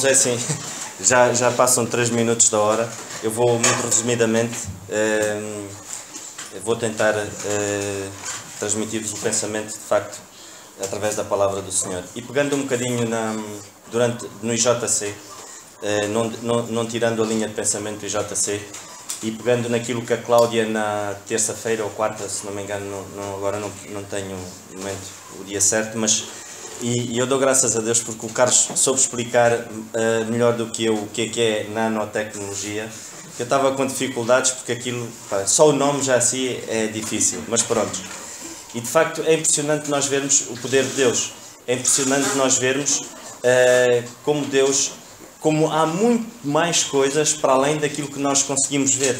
Irmãos, é assim, já passam 3 minutos da hora. Eu vou, muito resumidamente, vou tentar transmitir-vos o pensamento, de facto, através da palavra do Senhor. E pegando um bocadinho no IJC, não tirando a linha de pensamento do IJC, e pegando naquilo que a Cláudia, na terça-feira ou quarta, se não me engano, agora não tenho no momento o dia certo, mas e eu dou graças a Deus porque o Carlos soube explicar melhor do que eu o que é nanotecnologia. Eu estava com dificuldades porque aquilo, só o nome já assim é difícil, mas pronto. E de facto é impressionante nós vermos o poder de Deus. É impressionante nós vermos como Deus, como há muito mais coisas para além daquilo que nós conseguimos ver.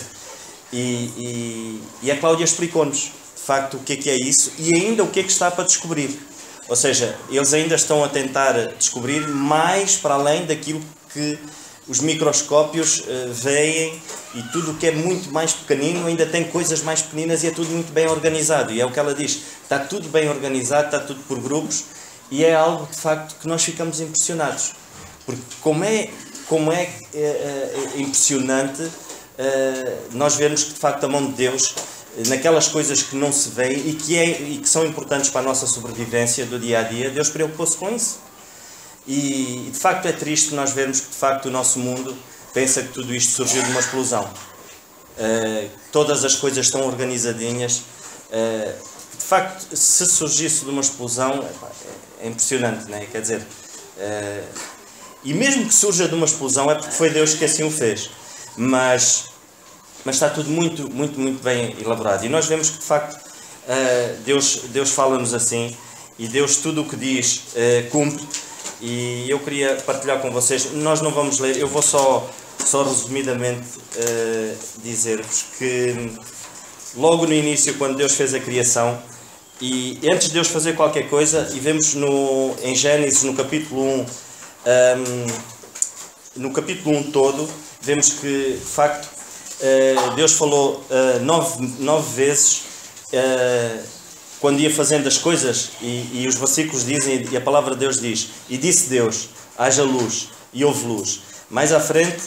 E a Cláudia explicou-nos, de facto, o que é isso e ainda o que está para descobrir. Ou seja, eles ainda estão a tentar descobrir mais para além daquilo que os microscópios veem, e tudo o que é muito mais pequenino ainda tem coisas mais pequeninas e é tudo muito bem organizado. E é o que ela diz, está tudo bem organizado, está tudo por grupos, e é algo de facto que nós ficamos impressionados. Porque como é impressionante nós vermos que de facto a mão de Deus naquelas coisas que não se veem e que são importantes para a nossa sobrevivência do dia a dia, Deus preocupou-se com isso. E de facto é triste nós vermos que de facto o nosso mundo pensa que tudo isto surgiu de uma explosão. Todas as coisas estão organizadinhas. De facto, se surgisse de uma explosão, é impressionante, não é? Quer dizer, e mesmo que surja de uma explosão é porque foi Deus que assim o fez. Mas está tudo muito bem elaborado. E nós vemos que de facto Deus fala-nos assim, e Deus tudo o que diz cumpre. E eu queria partilhar com vocês, nós não vamos ler, eu vou só resumidamente dizer-vos que logo no início, quando Deus fez a criação, e antes de Deus fazer qualquer coisa, e vemos em Gênesis, no capítulo 1 todo, vemos que de facto Deus falou 9 vezes quando ia fazendo as coisas, e os versículos dizem, e a palavra de Deus diz, e disse Deus, haja luz, e houve luz. Mais à frente,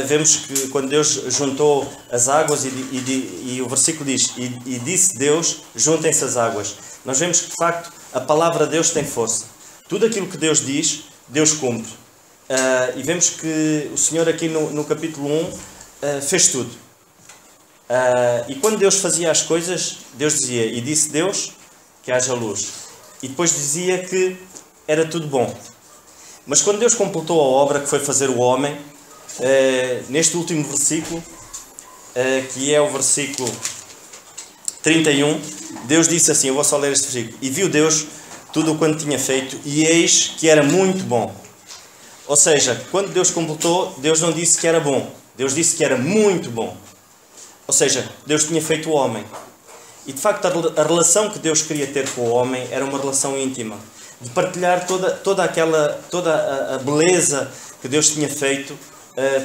vemos que quando Deus juntou as águas, e o versículo diz, e disse Deus, juntem-se as águas. Nós vemos que de facto a palavra de Deus tem força. Tudo aquilo que Deus diz, Deus cumpre. E vemos que o Senhor aqui no capítulo 1 fez tudo. E quando Deus fazia as coisas, Deus dizia, e disse Deus que haja luz. E depois dizia que era tudo bom. Mas quando Deus completou a obra que foi fazer o homem, neste último versículo, que é o versículo 31, Deus disse assim, eu vou só ler este versículo, e viu Deus tudo o quanto tinha feito, e eis que era muito bom. Ou seja, quando Deus completou, Deus não disse que era bom, Deus disse que era muito bom. Ou seja, Deus tinha feito o homem. E de facto a relação que Deus queria ter com o homem era uma relação íntima. De partilhar toda a beleza que Deus tinha feito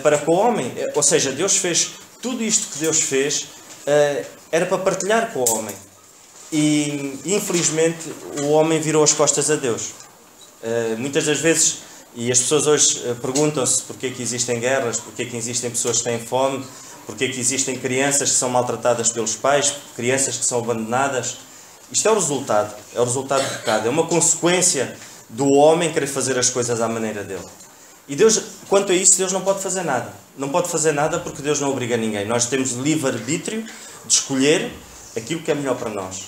para com o homem. Ou seja, Deus fez tudo isto que Deus fez, era para partilhar com o homem. E infelizmente o homem virou as costas a Deus. Muitas das vezes, e as pessoas hoje perguntam-se porquê que existem guerras, porquê que existem pessoas que têm fome, porque é que existem crianças que são maltratadas pelos pais, crianças que são abandonadas. Isto é o resultado do pecado, é uma consequência do homem querer fazer as coisas à maneira dele. E Deus, quanto a isso, Deus não pode fazer nada. Não pode fazer nada porque Deus não obriga ninguém. Nós temos livre-arbítrio de escolher aquilo que é melhor para nós.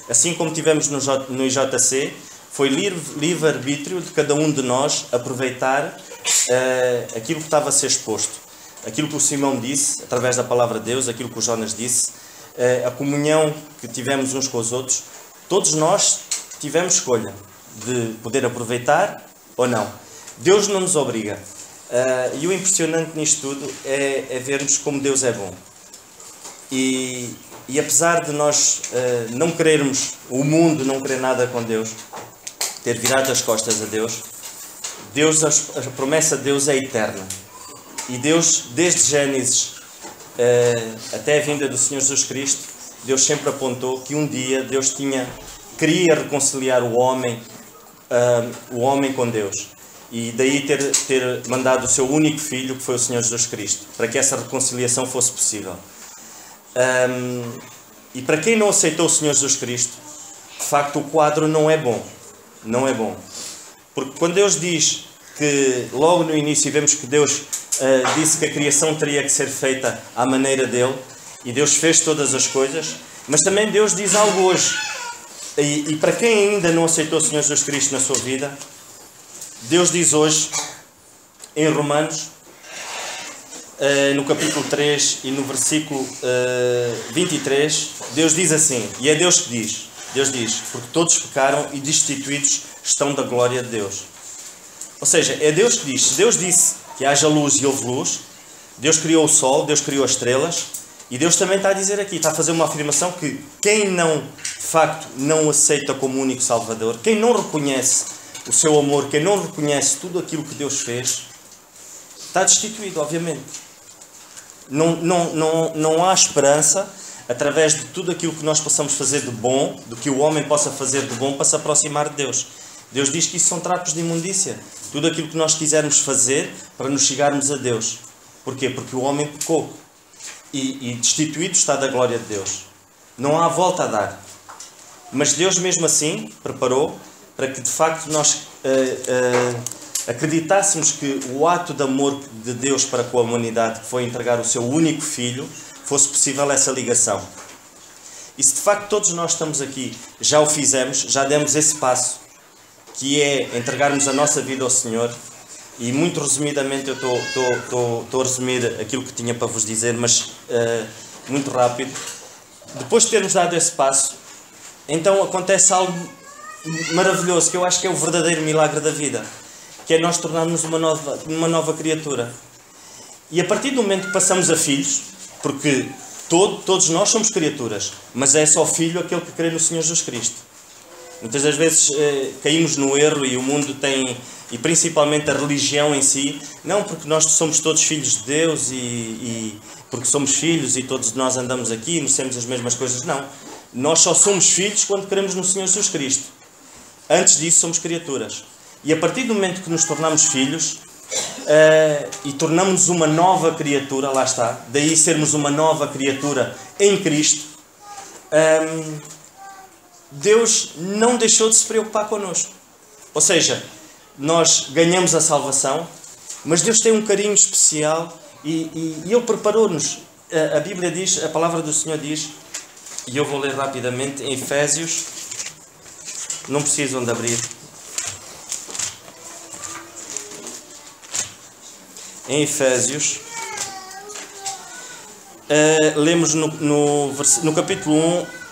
Assim como tivemos no IJC, foi livre-arbítrio de cada um de nós aproveitar aquilo que estava a ser exposto. Aquilo que o Simão disse, através da palavra de Deus, aquilo que o Jonas disse, a comunhão que tivemos uns com os outros, todos nós tivemos escolha de poder aproveitar ou não. Deus não nos obriga. E o impressionante nisto tudo é vermos como Deus é bom. E apesar de nós não querermos, o mundo não querer nada com Deus, ter virado as costas a Deus, a promessa de Deus é eterna. E Deus, desde Gênesis até a vinda do Senhor Jesus Cristo, Deus sempre apontou que um dia Deus queria reconciliar o homem com Deus. e daí ter mandado o seu único filho, que foi o Senhor Jesus Cristo, para que essa reconciliação fosse possível. E para quem não aceitou o Senhor Jesus Cristo, de facto o quadro não é bom. Não é bom. Porque quando Deus diz que, logo no início, vemos que Deus disse que a criação teria que ser feita à maneira dele, e Deus fez todas as coisas, mas também Deus diz algo hoje. E para quem ainda não aceitou o Senhor Jesus Cristo na sua vida, Deus diz hoje, em Romanos, no capítulo 3 e no versículo 23, Deus diz assim, e é Deus que diz, Deus diz, porque todos pecaram e destituídos estão da glória de Deus. Ou seja, é Deus que diz, se Deus disse que haja luz e houve luz, Deus criou o sol, Deus criou as estrelas, e Deus também está a dizer aqui, está a fazer uma afirmação que quem não, de facto, não aceita como único Salvador, quem não reconhece o seu amor, quem não reconhece tudo aquilo que Deus fez, está destituído, obviamente. Não há esperança, através de tudo aquilo que nós possamos fazer de bom, do que o homem possa fazer de bom, para se aproximar de Deus. Deus diz que isso são trapos de imundícia. Tudo aquilo que nós quisermos fazer para nos chegarmos a Deus. Porquê? Porque o homem pecou. E destituído está da glória de Deus. Não há volta a dar. Mas Deus mesmo assim preparou para que de facto nós acreditássemos que o ato de amor de Deus para com a humanidade, que foi entregar o seu único filho, fosse possível essa ligação. E se de facto todos nós estamos aqui, já o fizemos, já demos esse passo, que é entregarmos a nossa vida ao Senhor, e muito resumidamente eu estou a resumir aquilo que tinha para vos dizer, mas muito rápido. Depois de termos dado esse passo, então acontece algo maravilhoso, que eu acho que é o verdadeiro milagre da vida, que é nós tornarmos uma nova criatura. E a partir do momento que passamos a filhos, porque todos nós somos criaturas, mas é só filho aquele que crê no Senhor Jesus Cristo. Muitas das vezes caímos no erro, e o mundo tem, e principalmente a religião em si, não, porque nós somos todos filhos de Deus e porque somos filhos e todos nós andamos aqui e merecemos as mesmas coisas. Não. Nós só somos filhos quando cremos no Senhor Jesus Cristo. Antes disso somos criaturas. E a partir do momento que nos tornamos filhos e tornamos uma nova criatura, lá está, daí sermos uma nova criatura em Cristo, Deus não deixou de se preocupar connosco. Ou seja, nós ganhamos a salvação, mas Deus tem um carinho especial e Ele preparou-nos. A Bíblia diz, a palavra do Senhor diz, e eu vou ler rapidamente, em Efésios, não precisam de abrir. Em Efésios, lemos no capítulo 1,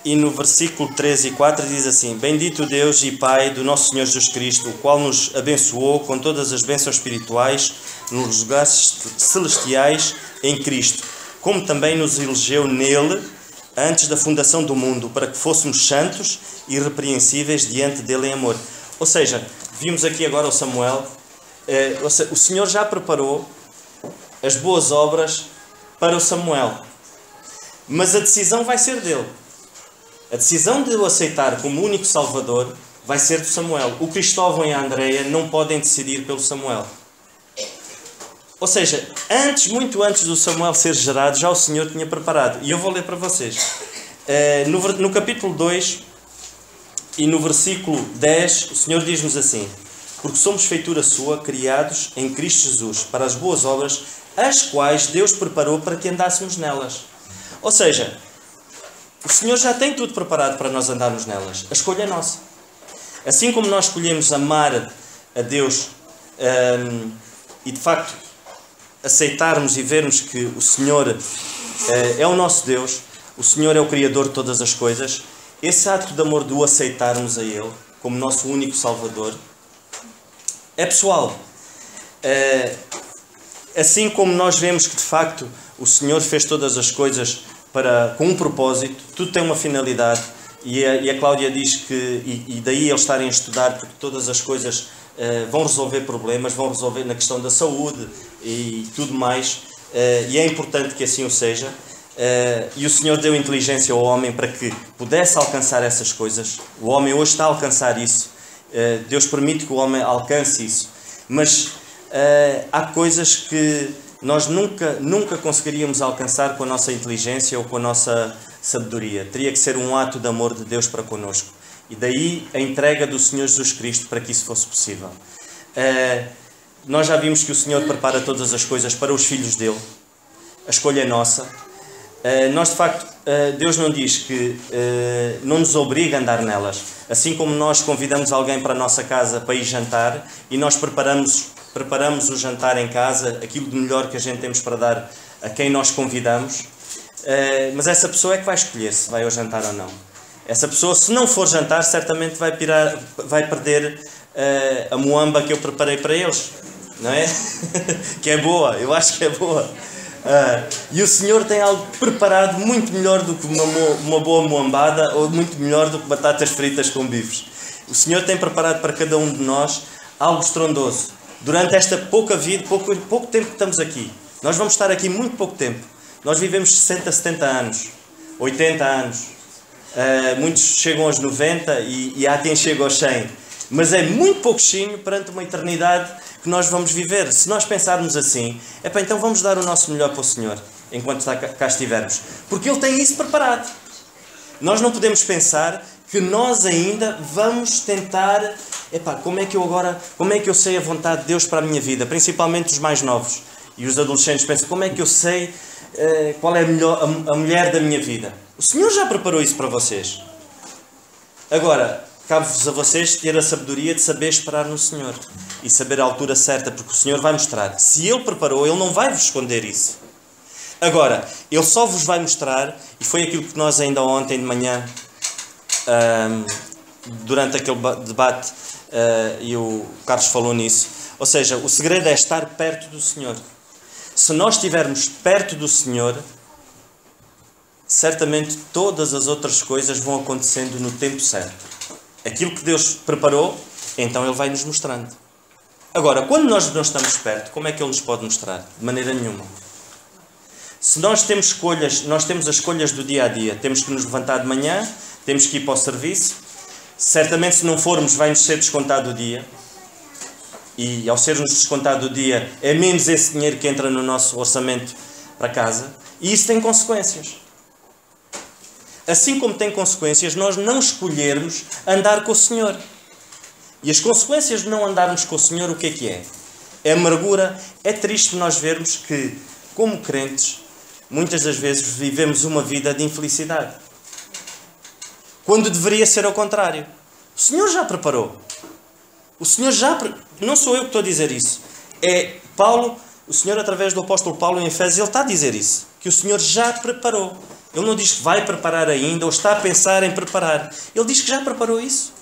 e no versículo 3 e 4 diz assim: Bendito Deus e Pai do nosso Senhor Jesus Cristo, o qual nos abençoou com todas as bênçãos espirituais nos lugares celestiais em Cristo, como também nos elegeu nele antes da fundação do mundo, para que fôssemos santos e irrepreensíveis diante dele em amor. Ou seja, vimos aqui agora o Samuel, o Senhor já preparou as boas obras para o Samuel, mas a decisão vai ser dele. A decisão de o aceitar como único Salvador vai ser do Samuel. O Cristóvão e a Andreia não podem decidir pelo Samuel. Ou seja, muito antes do Samuel ser gerado, já o Senhor tinha preparado. E eu vou ler para vocês. No capítulo 2 e no versículo 10, o Senhor diz-nos assim: Porque somos feitura sua, criados em Cristo Jesus, para as boas obras, as quais Deus preparou para que andássemos nelas. Ou seja, o Senhor já tem tudo preparado para nós andarmos nelas. A escolha é nossa. Assim como nós escolhemos amar a Deus e de facto aceitarmos e vermos que o Senhor é o nosso Deus, o Senhor é o Criador de todas as coisas, esse ato de amor de o aceitarmos a Ele como nosso único Salvador é pessoal. Assim como nós vemos que de facto o Senhor fez todas as coisas com um propósito, tudo tem uma finalidade, e a Cláudia diz que, e daí eles estarem a estudar, porque todas as coisas vão resolver problemas, vão resolver na questão da saúde e tudo mais, e é importante que assim o seja, e o Senhor deu inteligência ao homem para que pudesse alcançar essas coisas. O homem hoje está a alcançar isso, Deus permite que o homem alcance isso. Mas há coisas que nós nunca conseguiríamos alcançar com a nossa inteligência ou com a nossa sabedoria. Teria que ser um ato de amor de Deus para connosco. E daí a entrega do Senhor Jesus Cristo para que isso fosse possível. Nós já vimos que o Senhor prepara todas as coisas para os filhos dele. A escolha é nossa. Nós, de facto, Deus não diz que não nos obriga a andar nelas. Assim como nós convidamos alguém para a nossa casa para ir jantar e nós preparamos o jantar em casa, aquilo de melhor que a gente temos para dar a quem nós convidamos, mas essa pessoa é que vai escolher se vai ao jantar ou não. Essa pessoa, se não for jantar, certamente vai perder a moamba que eu preparei para eles, não é? Que é boa, eu acho que é boa. E o Senhor tem algo preparado muito melhor do que uma boa moambada ou muito melhor do que batatas fritas com bifes. O Senhor tem preparado para cada um de nós algo estrondoso. Durante esta pouca vida, pouco tempo que estamos aqui, nós vamos estar aqui muito pouco tempo. Nós vivemos 60, 70 anos, 80 anos. Muitos chegam aos 90 e há quem chega aos 100. Mas é muito pouquinho perante uma eternidade que nós vamos viver. Se nós pensarmos assim, então vamos dar o nosso melhor para o Senhor, enquanto cá estivermos. Porque Ele tem isso preparado. Nós não podemos pensar que nós ainda vamos tentar... como é que eu sei a vontade de Deus para a minha vida? Principalmente os mais novos. E os adolescentes pensam, como é que eu sei qual é a mulher da minha vida? O Senhor já preparou isso para vocês. Agora, cabe-vos a vocês ter a sabedoria de saber esperar no Senhor. E saber a altura certa, porque o Senhor vai mostrar. Se Ele preparou, Ele não vai vos esconder isso. Agora, Ele só vos vai mostrar, e foi aquilo que nós ainda ontem de manhã, durante aquele debate, e o Carlos falou nisso. Ou seja, o segredo é estar perto do Senhor. Se nós estivermos perto do Senhor, certamente todas as outras coisas vão acontecendo no tempo certo. Aquilo que Deus preparou, então Ele vai nos mostrando. Agora, quando nós não estamos perto, como é que Ele nos pode mostrar? De maneira nenhuma. Se nós temos escolhas, nós temos as escolhas do dia a dia. Temos que nos levantar de manhã, temos que ir para o serviço. Certamente, se não formos, vai-nos ser descontado o dia. E ao ser-nos descontado o dia, é menos esse dinheiro que entra no nosso orçamento para casa. E isso tem consequências. Assim como tem consequências nós não escolhermos andar com o Senhor. E as consequências de não andarmos com o Senhor, o que é? É amargura. É triste nós vermos que, como crentes, muitas das vezes vivemos uma vida de infelicidade. Quando deveria ser ao contrário. O Senhor já preparou. O Senhor já... Não sou eu que estou a dizer isso. É Paulo, o Senhor através do apóstolo Paulo em Efésios, ele está a dizer isso. Que o Senhor já preparou. Ele não diz que vai preparar ainda ou está a pensar em preparar. Ele diz que já preparou isso.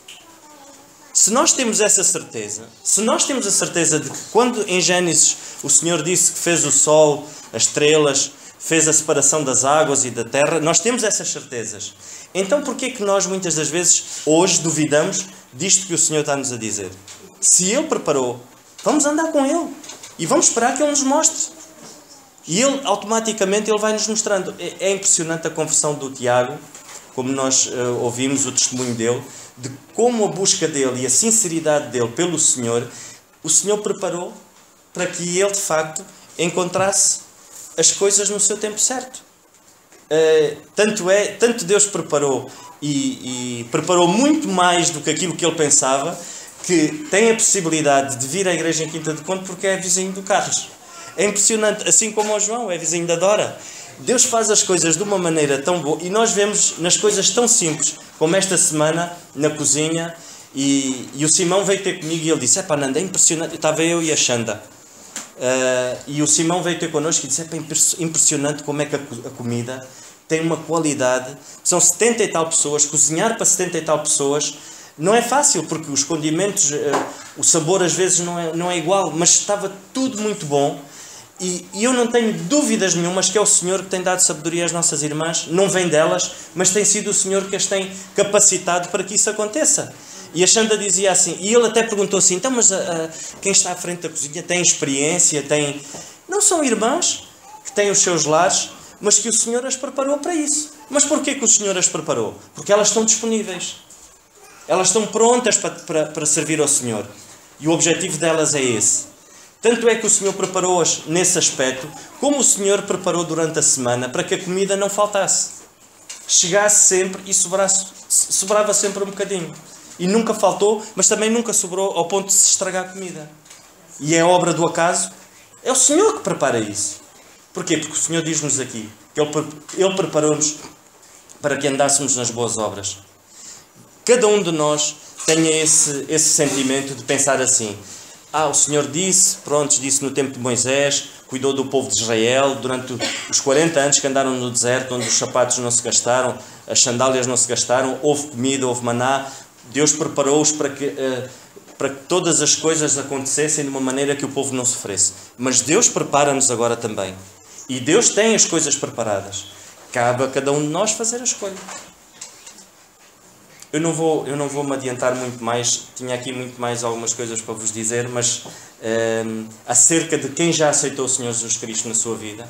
Se nós temos essa certeza, se nós temos a certeza de que quando em Gênesis o Senhor disse que fez o sol, as estrelas, fez a separação das águas e da terra, nós temos essas certezas. Então porquê que nós muitas das vezes hoje duvidamos disto que o Senhor está-nos a dizer? Se Ele preparou, vamos andar com Ele e vamos esperar que Ele nos mostre. E Ele, automaticamente, Ele vai nos mostrando. É impressionante a conversão do Tiago, como nós ouvimos o testemunho dele, de como a busca dele e a sinceridade dele pelo Senhor, o Senhor preparou para que ele, de facto, encontrasse as coisas no seu tempo certo. Tanto Deus preparou e preparou muito mais do que aquilo que ele pensava, que tem a possibilidade de vir à igreja em Quinta de Conde porque é vizinho do Carlos. É impressionante, assim como o João, é vizinho da Dora. Deus faz as coisas de uma maneira tão boa e nós vemos nas coisas tão simples, como esta semana, na cozinha, e o Simão veio ter comigo e ele disse, Nanda, é impressionante, estava eu e a Xanda, e o Simão veio ter connosco e disse, impressionante como é que a comida tem uma qualidade, são 70 e tal pessoas, cozinhar para 70 e tal pessoas, não é fácil, porque os condimentos, o sabor às vezes não é igual, mas estava tudo muito bom. E eu não tenho dúvidas nenhumas que é o Senhor que tem dado sabedoria às nossas irmãs, não vem delas, mas tem sido o Senhor que as tem capacitado para que isso aconteça. E a Xanda dizia assim, e ele até perguntou assim, então mas quem está à frente da cozinha tem experiência, não são irmãs que têm os seus lares, mas que o Senhor as preparou para isso. Mas porquê que o Senhor as preparou? Porque elas estão disponíveis. Elas estão prontas para servir ao Senhor. E o objetivo delas é esse. Tanto é que o Senhor preparou-as nesse aspecto, como o Senhor preparou durante a semana para que a comida não faltasse. Chegasse sempre e sobrava sempre um bocadinho. E nunca faltou, mas também nunca sobrou ao ponto de se estragar a comida. E é obra do acaso? É o Senhor que prepara isso. Porquê? Porque o Senhor diz-nos aqui que Ele preparou-nos para que andássemos nas boas obras. Cada um de nós tenha esse sentimento de pensar assim: o Senhor disse no tempo de Moisés, cuidou do povo de Israel durante os 40 anos que andaram no deserto, onde os sapatos não se gastaram, as sandálias não se gastaram, houve comida, houve maná. Deus preparou-os para que todas as coisas acontecessem de uma maneira que o povo não sofresse. Mas Deus prepara-nos agora também. E Deus tem as coisas preparadas. Cabe a cada um de nós fazer a escolha. Eu não vou me adiantar muito mais. Tinha aqui muito mais algumas coisas para vos dizer, mas acerca de quem já aceitou o Senhor Jesus Cristo na sua vida,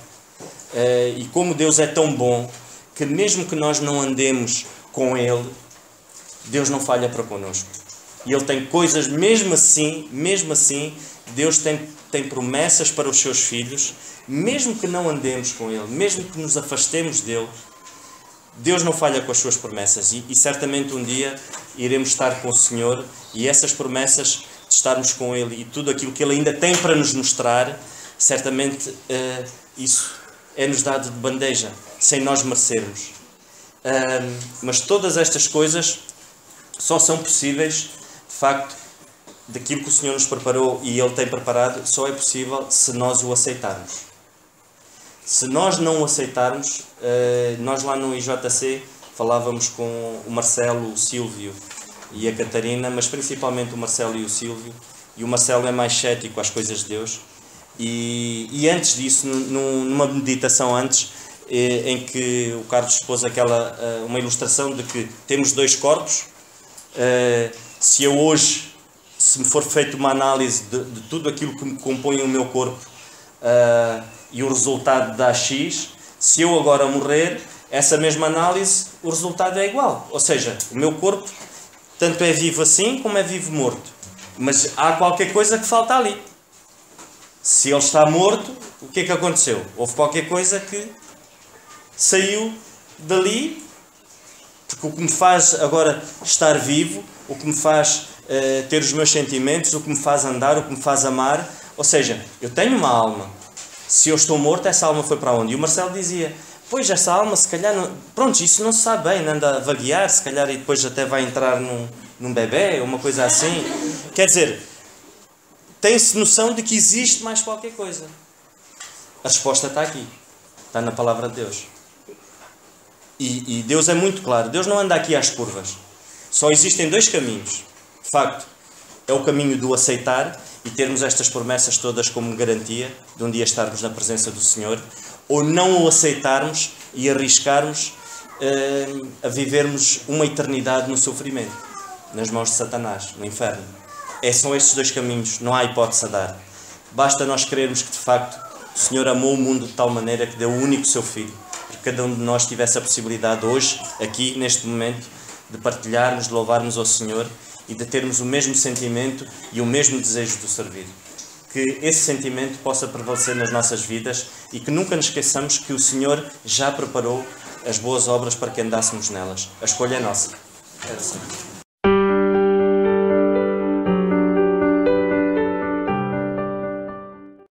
e como Deus é tão bom, que mesmo que nós não andemos com Ele, Deus não falha para connosco. E Ele tem coisas, mesmo assim, Deus tem promessas para os seus filhos, mesmo que não andemos com Ele, mesmo que nos afastemos dEle, Deus não falha com as suas promessas. E certamente um dia iremos estar com o Senhor, e essas promessas de estarmos com Ele e tudo aquilo que Ele ainda tem para nos mostrar, certamente isso é-nos dado de bandeja, sem nós merecermos. Mas todas estas coisas só são possíveis, de facto, daquilo que o Senhor nos preparou e Ele tem preparado, só é possível se nós o aceitarmos. Se nós não o aceitarmos, nós lá no IJC falávamos com o Marcelo, o Silvio e a Catarina, mas principalmente o Marcelo e o Silvio, e o Marcelo é mais cético às coisas de Deus, e antes disso, numa meditação antes, em que o Carlos expôs uma ilustração de que temos dois corpos. Se eu hoje, se me for feita uma análise de tudo aquilo que me compõe o meu corpo, e o resultado dá X, se eu agora morrer, essa mesma análise, o resultado é igual. Ou seja, o meu corpo tanto é vivo assim como é vivo morto. Mas há qualquer coisa que falta ali. Se ele está morto, o que é que aconteceu? Houve qualquer coisa que saiu dali, porque o que me faz agora estar vivo, o que me faz ter os meus sentimentos, o que me faz andar, o que me faz amar, ou seja, eu tenho uma alma. Se eu estou morto, essa alma foi para onde? E o Marcelo dizia: pois, essa alma, se calhar, pronto, isso não se sabe bem, anda a vaguear, se calhar, e depois até vai entrar num bebê, uma coisa assim. Quer dizer, tem-se noção de que existe mais qualquer coisa. A resposta está aqui, está na palavra de Deus. E Deus é muito claro, Deus não anda aqui às curvas. Só existem dois caminhos. De facto, é o caminho do aceitar e termos estas promessas todas como garantia de um dia estarmos na presença do Senhor, ou não o aceitarmos e arriscarmos a vivermos uma eternidade no sofrimento, nas mãos de Satanás, no inferno. São estes dois caminhos, não há hipótese a dar. Basta nós crermos que de facto o Senhor amou o mundo de tal maneira que deu o único seu Filho, para que cada um de nós tivesse a possibilidade hoje, aqui, neste momento, de partilharmos, de louvarmos ao Senhor e de termos o mesmo sentimento e o mesmo desejo de o servir. Que esse sentimento possa prevalecer nas nossas vidas e que nunca nos esqueçamos que o Senhor já preparou as boas obras para que andássemos nelas. A escolha é nossa. É assim.